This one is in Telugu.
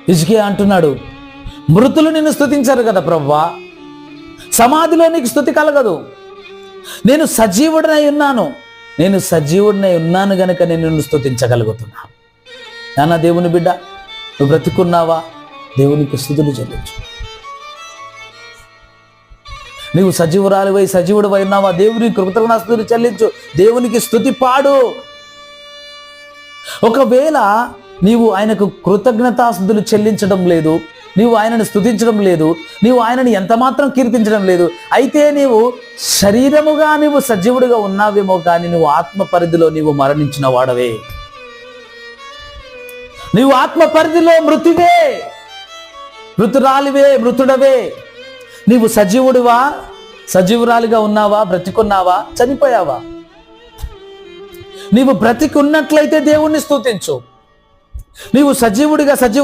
హిజ్కియా అంటున్నాడు, మృతులు నిన్ను స్తుతించారు కదా ప్రభువా, సమాధిలో నీకు స్తుతి కలగదు. నేను సజీవుడినై ఉన్నాను గనుక నేను నిన్ను స్తుతించగలుగుతున్నా. నాన్న దేవుని బిడ్డ, నువ్వు బ్రతికున్నావా? దేవునికి స్తుతులు చెల్లించు. నీవు సజీవుడివై ఉన్నావా? దేవునికి కృతజ్ఞతాస్తుతులు చెల్లించు. దేవునికి స్తుతి పాడు. ఒకవేళ నీవు ఆయనకు కృతజ్ఞతాస్తుతులు చెల్లించడం లేదు, నీవు ఆయనను స్తుతించడం లేదు, నీవు ఆయనని ఎంత మాత్రం కీర్తించడం లేదు, అయితే నీవు శరీరముగా నీవు సజీవుడిగా ఉన్నావేమో కానీ నువ్వు ఆత్మ పరిధిలో నీవు మరణించిన వాడవే. నీవు ఆత్మ పరిధిలో మృతువే, మృతురాలివే, మృతుడవే. నీవు సజీవుడివా? సజీవురాలిగా ఉన్నావా? బ్రతికున్నావా? చనిపోయావా? నీవు బ్రతికున్నట్లయితే దేవుణ్ణి స్తుతించు. నీవు సజీవుడిగా